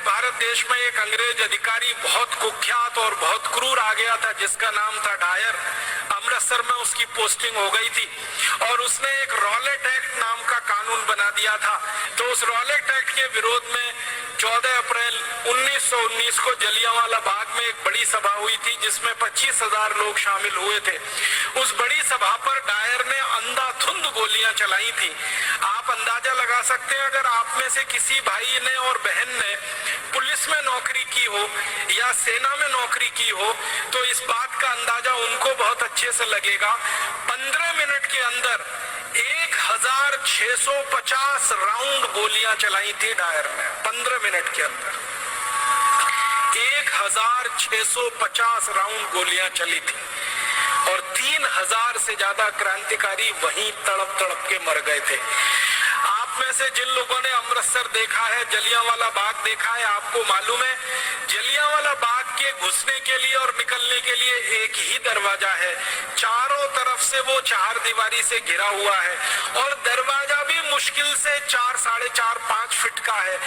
भारत देश में एक अंग्रेज अधिकारी बहुत कुख्यात और बहुत क्रूर आ गया था, जिसका नाम था डायर। अमृतसर में उसकी पोस्टिंग हो गई थी और उसने एक रॉलेट एक्ट नाम का कानून बना दिया था। तो उस रॉलेट एक्ट के विरोध में 14 अप्रैल 1919 को जलियांवाला बाग में एक बड़ी सभा हुई थी, जिसमें 25,000 लोग शामिल हुए थे। उस बड़ी सभा पर डायर ने अंधाधुंध गोलियां चलाई थी। आप अंदाजा लगा सकते हैं, अगर आप में से किसी भाई ने और बहन ने पुलिस में नौकरी की हो या सेना में नौकरी की हो, तो इस बात का अंदाजा उनको बहुत अच्छे से लगेगा। 15 मिनट के अंदर 1650 राउंड गोलियां चलाई थी डायर ने। 15 मिनट के अंदर 1650 राउंड गोलियां चली थी और 3000 से ज्यादा क्रांतिकारी वहीं तड़प तड़प के मर गए थे। आप में से जिन लोगों ने अमृतसर देखा है, जलियांवाला बाग देखा है, आपको मालूम है जलियांवाला बाग के घुसने के लिए और निकलने के लिए एक ही दरवाजा है। चारों तरफ से वो चार दीवारी से घिरा हुआ है और दरवाजा भी मुश्किल से 4, 4.5, 5 फीट का है।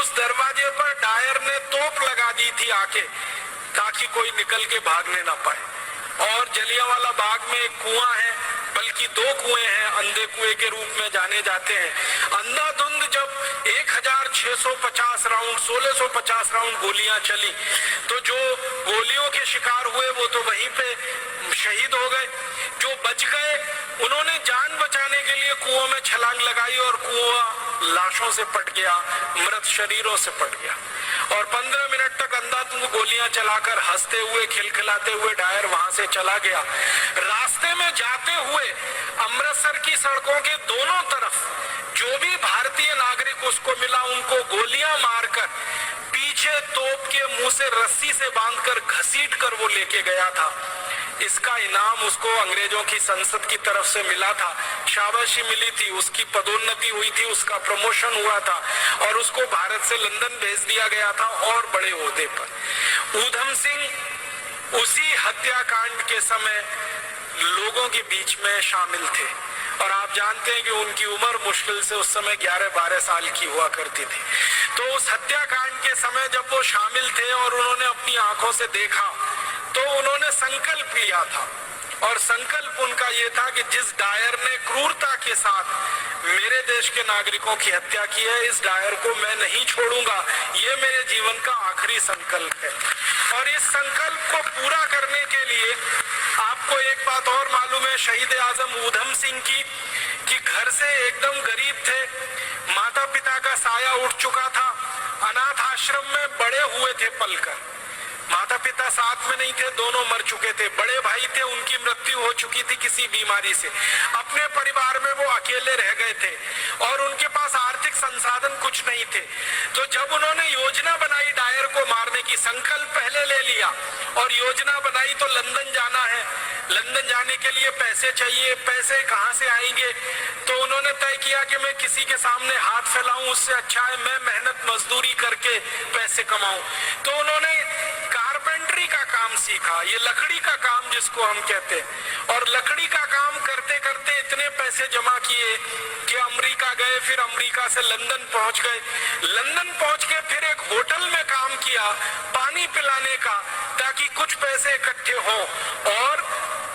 उस दरवाजे पर डायर ने तोप लगा दी थी आके, ताकि कोई निकल के भागने ना पाए। और जलियांवाला बाग में एक कुआं है, बल्कि 2 कुएं हैं, अंधे कुएं के रूप में जाने जाते हैं। अंधाधुंध जब 1650 राउंड 1650 राउंड गोलियां चली, तो जो गोलियों के शिकार हुए वो तो वहीं पे शहीद हो गए। जो बच गए उन्होंने जान बचाने के लिए कुओं में छलांग लगाई और कुआं लाशों से पट गया, मृत शरीरों से पट गया। और 15 मिनट तक अंधाधुंध गोलियां चलाकर हंसते हुए खिलखिलाते हुए डायर वहां से चला गया। रास्ते में जाते हुए अमृतसर की सड़कों के दोनों तरफ जो भी भारतीय नागरिक उसको मिला, उनको गोलियां मारकर पीछे तोप के मुंह से रस्सी से बांधकर घसीट कर वो लेके गया था। इसका इनाम उसको अंग्रेजों की संसद की तरफ से मिला था, शाबाशी मिली थी, उसकी पदोन्नति हुई थी, उसका प्रमोशन हुआ था और उसको भारत से लंदन भेज दिया गया था और बड़े ओहदे पर। ऊधम सिंह उसी हत्याकांड के समय लोगों के बीच में शामिल थे और आप जानते हैं कि उनकी उम्र मुश्किल से उस समय 11-12 साल की हुआ करती थी। तो उस हत्याकांड के समय जब वो शामिल थे और उन्होंने अपनी आंखों से देखा, तो उन्होंने संकल्प लिया था और संकल्प उनका ये था कि जिस डायर ने क्रूरता के साथ मेरे देश के नागरिकों की हत्या की है, इस डायर को मैं नहीं छोड़ूंगा। ये मेरे जीवन का आखिरी संकल्प है। और इस संकल्प को पूरा करने के लिए आपको एक बात और मालूम है शहीद आजम ऊधम सिंह की, कि घर से एकदम गरीब थे, माता पिता का साया उठ चुका था, अनाथ आश्रम में बड़े हुए थे पलकर। माता पिता साथ में नहीं थे, दोनों मर चुके थे। बड़े भाई थे, उनकी मृत्यु हो चुकी थी किसी बीमारी से। अपने परिवार में वो अकेले रह गए थे और उनके पास आर्थिक संसाधन कुछ नहीं थे। तो जब उन्होंने योजना बनाई डायर को मारने की, संकल्प पहले ले लिया और योजना बनाई, तो लंदन जाना है, लंदन जाने के लिए पैसे चाहिए, पैसे कहाँ से आएंगे? तो उन्होंने तय किया कि मैं किसी के सामने हाथ फैलाऊं, उससे अच्छा है मैं मेहनत मजदूरी करके पैसे कमाऊं। तो उन्होंने कारपेंटरी का काम सीखा, ये लकड़ी का काम जिसको हम कहते हैं, और लकड़ी का काम करते करते इतने पैसे जमा किए कि अमेरिका गए, फिर अमेरिका से लंदन पहुंच गए। लंदन पहुंच के फिर एक होटल में काम किया पानी पिलाने का, ताकि कुछ पैसे इकट्ठे हो और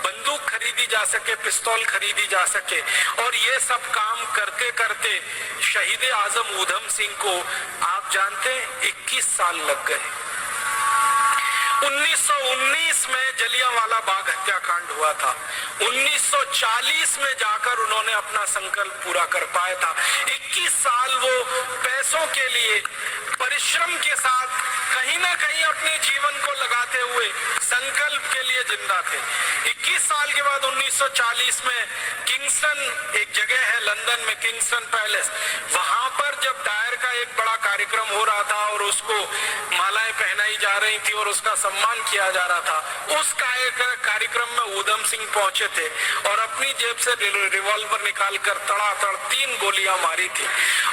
बंदूक खरीदी जा सके, पिस्तौल खरीदी जा सके। और ये सब काम करते करते शहीद आजम ऊधम सिंह को आप जानते हैं 21 साल लग गए। 1919 में जलियांवाला बाग हत्याकांड हुआ था। 1940 में जाकर उन्होंने अपना संकल्प पूरा कर पाया था। 21 साल वो पैसों के लिए परिश्रम के साथ कहीं ना कहीं अपने जीवन को लगाते हुए संकल्प के लिए जिंदा थे। 21 साल के बाद 1940 में किंगस्टन एक जगह है लंदन में, किंगस्टन पैलेस, वहां पर जब डायर का एक बड़ा कार्यक्रम हो रहा था और उसको मालाएं पहनाई जा रही थी और उसका सम्मान किया जा रहा था, उस कार्यक्रम में ऊधम सिंह पहुंचे थे और अपनी जेब से रिवॉल्वर निकालकर तड़ातड़ 3 गोलियां मारी थी।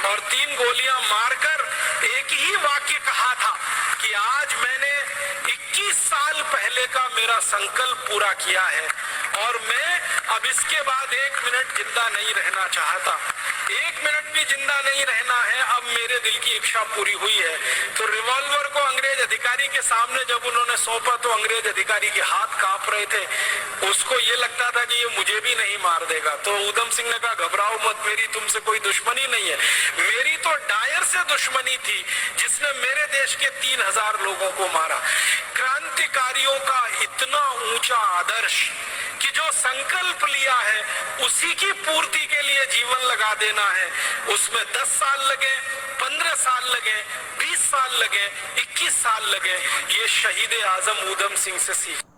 और 3 गोलियां मारकर एक ही वाक्य कहा था कि आज मैंने 21 साल पहले का मेरा संकल्प पूरा किया है और मैं अब इसके बाद 1 मिनट जिंदा नहीं रहना चाहता। एक मिनट भी जिंदा नहीं रहना है, अब मेरे दिल की इच्छा पूरी हुई है। तो रिवॉल्वर को अंग्रेज अधिकारी के सामने जब उन्होंने सौंपा तो अंग्रेज अधिकारी के हाथ कांप रहे थे। उसको ये लगता था कि ये मुझे भी नहीं मार देगा। तो ऊधम सिंह ने कहा घबराओ मत, मेरी तुमसे कोई दुश्मनी नहीं है, मेरी तो डायर से दुश्मनी थी जिसने मेरे देश के 3000 लोगों को मारा। क्रांतिकारियों का इतना ऊंचा आदर्श कि जो संकल्प लिया है उसी की पूर्ति के लिए जीवन लगा देना है, उसमें 10 साल लगे, 15 साल लगे, 20 साल लगे, 21 साल लगे, ये शहीद आजम ऊधम सिंह से सीख।